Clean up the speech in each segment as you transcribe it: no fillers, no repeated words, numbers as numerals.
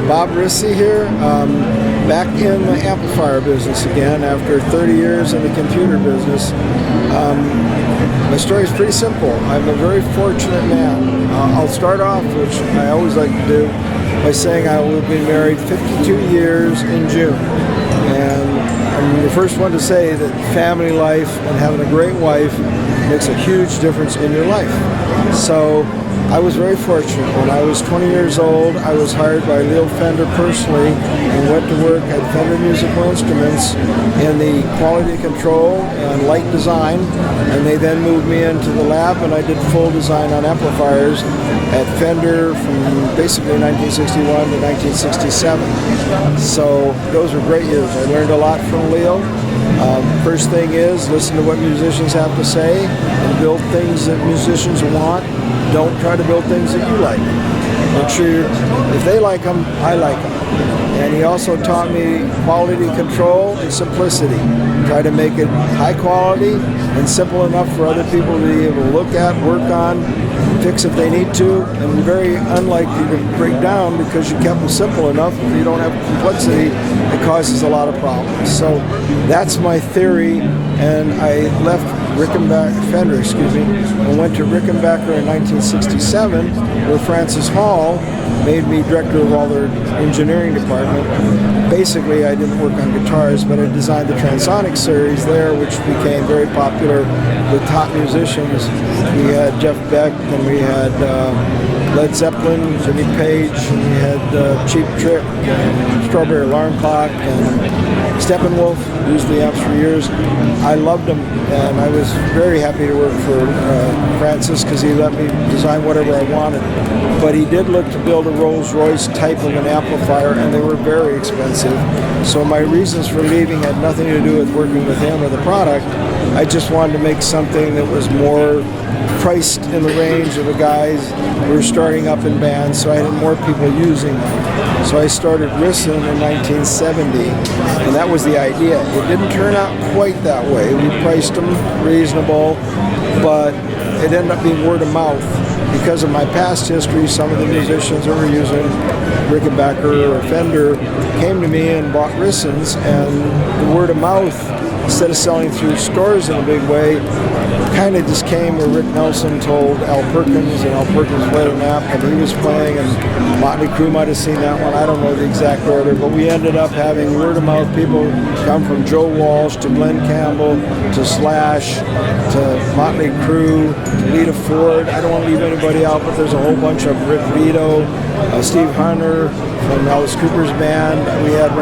Bob Rissi here, back in the amplifier business again after 30 years in the computer business. My story is pretty simple. I'm a very fortunate man. I'll start off, which I always like to do, by saying I will be married 52 years in June. And I'm the first one to say that family life and having a great wife makes a huge difference in your life. So I was very fortunate. When I was 20 years old, I was hired by Leo Fender personally and went to work at Fender Musical Instruments in the quality control and light design, and they then moved me into the lab and I did full design on amplifiers at Fender from basically 1961 to 1967. So those were great years. I learned a lot from Leo. First thing is, listen to what musicians have to say and build things that musicians want. Don't try to build things that you like. Make sure if they like them, I like them. And he also taught me quality control and simplicity. Try to make it high quality and simple enough for other people to be able to look at, work on, fix if they need to, and very unlikely to break down because you kept them simple enough. If you don't have complexity, it causes a lot of problems. So that's my theory, and I left Fender, and went to Rickenbacker in 1967, where Francis Hall made me director of all their engineering department. Basically, I didn't work on guitars, but I designed the Transonic series there, which became very popular with top musicians. We had Jeff Beck, and we had Led Zeppelin, Jimmy Page, and we had Cheap Trick, and Strawberry Alarm Clock, and Steppenwolf. Used the amps for years. I loved them, and I was very happy to work for Francis because he let me design whatever I wanted. But he did look to build a Rolls-Royce type of an amplifier, and they were very expensive. So my reasons for leaving had nothing to do with working with him or the product. I just wanted to make something that was more priced in the range of the guys who were starting up in bands, so I had more people using them. So I started Risson in 1970, and that was the idea. It didn't turn out quite that way. We priced them reasonable, but it ended up being word of mouth. Because of my past history, some of the musicians who were using Rickenbacker or Fender came to me and bought Rissons, and the word of mouth, instead of selling through stores in a big way, kind of just came where Rick Nelson told Al Perkins, and Al Perkins played an amp, and he was playing, and Motley Crue might have seen that one. I don't know the exact order, but we ended up having word of mouth people come from Joe Walsh to Glenn Campbell to Slash to Motley Crue to Lita Ford. I don't want to leave anybody out, but there's a whole bunch of Rick Vito, Steve Hunter from Alice Cooper's band. We had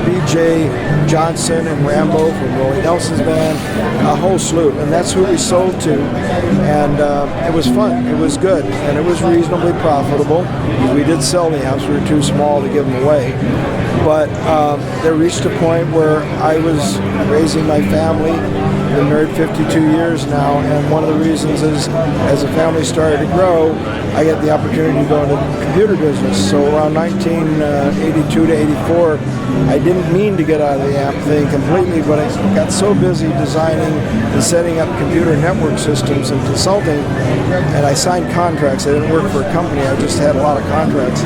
B.J. Johnson and Rambo from Willie Nelson's band, a whole slew, and that's who we sold to. And it was fun, it was good, and it was reasonably profitable. We did sell the amps, we were too small to give them away. But they reached a point where I was raising my family. I've been married 52 years now, and one of the reasons is as the family started to grow, I got the opportunity to go into the computer business. So around 1982 to 84, I didn't mean to get out of the amp thing completely, but I got so busy designing and setting up computer network systems and consulting, and I signed contracts. I didn't work for a company, I just had a lot of contracts.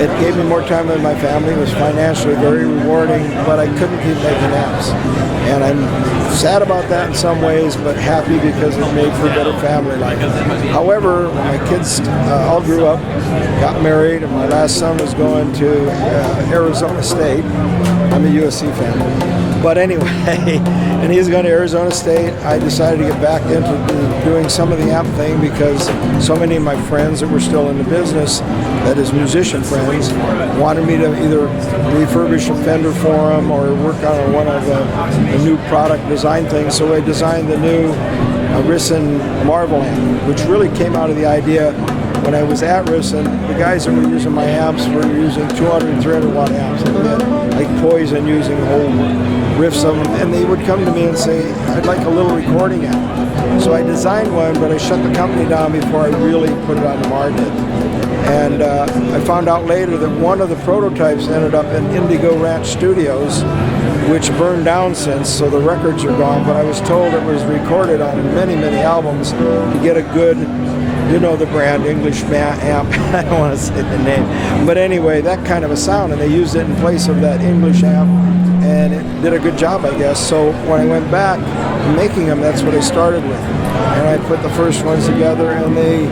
It gave me more time with my family. It was financially very rewarding, but I couldn't keep making amps. And I'm sad about that in some ways, but happy because it made for a better family life. However, when my kids all grew up, got married, and my last son was going to Arizona State. I'm a USC fan. But anyway, and he's going to Arizona State. I decided to get back into doing some of the amp thing because so many of my friends that were still in the business, that is musician friends, wanted me to either refurbish a Fender for them or work on one of the new product design things. So I designed the new Risson Marvel amp, which really came out of the idea when I was at Risson. The guys that were using my amps were using 200 and 300 watt amps, like Poison using whole riffs of them, and they would come to me and say, I'd like a little recording amp. So I designed one, but I shut the company down before I really put it on the market. And I found out later that one of the prototypes ended up in Indigo Ranch Studios, which burned down since, so the records are gone, but I was told it was recorded on many, many albums to get a good You know the brand, English amp. I don't want to say the name. But anyway, that kind of a sound, and they used it in place of that English amp, and it did a good job, I guess. So when I went back making them, that's what I started with. And I put the first ones together, and they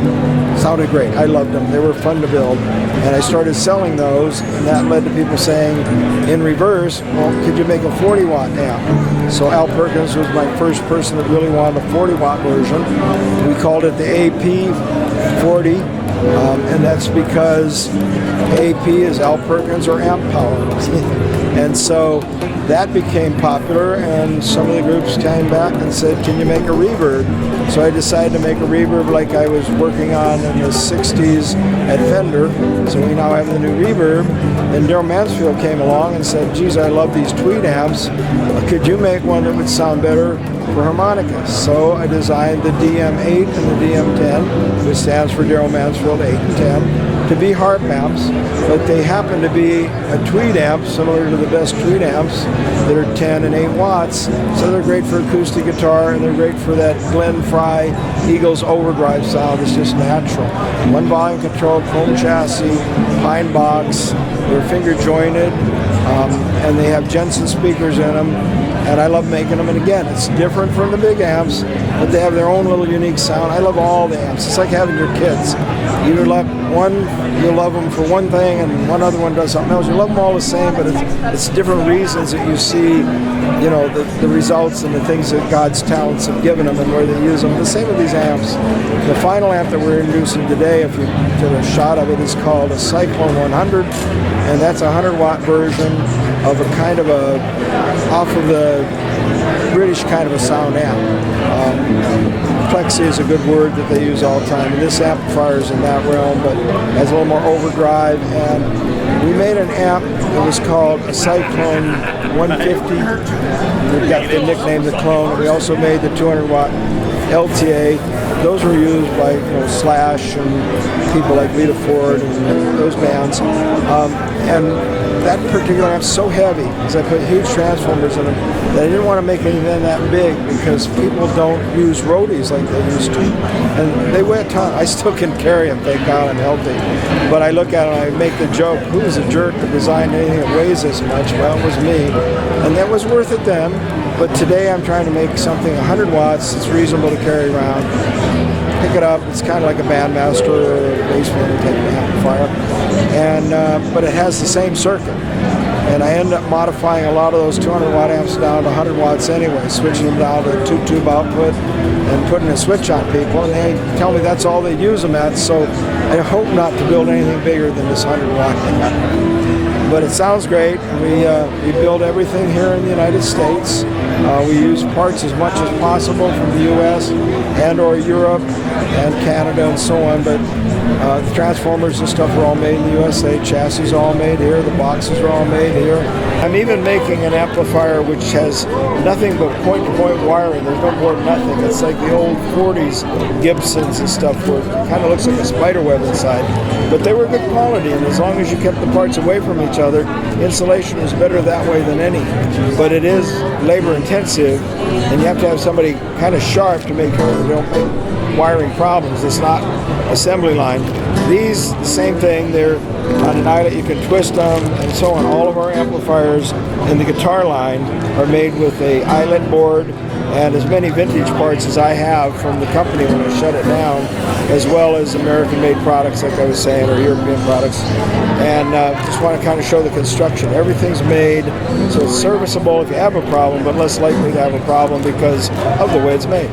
sounded great. I loved them. They were fun to build. And I started selling those, and that led to people saying, in reverse, well, could you make a 40-watt amp? So Al Perkins was my first person that really wanted a 40-watt version. We called it the AP40, and that's because AP is Al Perkins or amp power. And so that became popular, and some of the groups came back and said, can you make a reverb? So I decided to make a reverb like I was working on in the 60s at Fender. So we now have the new reverb. And Daryl Mansfield came along and said, geez, I love these tweed amps. Could you make one that would sound better for harmonicas? So I designed the DM8 and the DM10, which stands for Daryl Mansfield 8 and 10. To be harp amps, but they happen to be a tweed amp, similar to the best tweed amps that are 10 and 8 watts. So they're great for acoustic guitar, and they're great for that Glenn Frey Eagles overdrive sound. It's just natural. One volume control, chrome chassis, pine box. They're finger jointed, and they have Jensen speakers in them. And I love making them. And again, it's different from the big amps, but they have their own little unique sound. I love all the amps. It's like having your kids. You love one, you love them for one thing, and one other one does something else. You love them all the same, but it's different reasons that you see, you know, the results and the things that God's talents have given them and where they use them. The same with these amps. The final amp that we're introducing today, if you get a shot of it, is called a Cyclone 100, and that's a 100-watt version of a kind of a, off of the British kind of a sound amp. Plexi is a good word that they use all the time, and this amplifier is in that realm, but has a little more overdrive. And we made an amp that was called a Cyclone 150. We got the nickname the Clone. We also made the 200-watt LTA. Those were used by Slash and people like Lita Ford and those bands. And that particular amp's so heavy because I put huge transformers in them that I didn't want to make anything that big because people don't use roadies like they used to. And they weigh a ton. I still can carry them, thank God I'm healthy. But I look at it and I make the joke, who is a jerk that designed anything that weighs this much? Well, it was me. And that was worth it then. But today I'm trying to make something 100 watts that's reasonable to carry around. Pick it up, it's kind of like a bandmaster or a bassman type of amplifier. And, but it has the same circuit. And I end up modifying a lot of those 200-watt amps down to 100 watts anyway, switching them down to a 2-tube output and putting a switch on people. And they tell me that's all they use them at, so I hope not to build anything bigger than this 100-watt amp. But it sounds great. We build everything here in the United States. We use parts as much as possible from the U.S. and or Europe and Canada and so on, but the transformers and stuff are all made in the USA. Chassis are all made here. The boxes are all made here. I'm even making an amplifier which has nothing but point-to-point wiring. There's no board, nothing. It's like the old 40s Gibsons and stuff where it kind of looks like a spider web inside. But they were good quality, and as long as you kept the parts away from each other, insulation was better that way than any. But it is labor-intensive, and you have to have somebody kind of sharp to make sure they don't make wiring problems. It's not assembly line. These, the same thing, they're on an eyelet, you can twist them and so on. All of our amplifiers in the guitar line are made with a eyelet board and as many vintage parts as I have from the company when I shut it down, as well as American-made products like I was saying, or European products. And just want to kind of show the construction. Everything's made so it's serviceable if you have a problem, but less likely to have a problem because of the way it's made.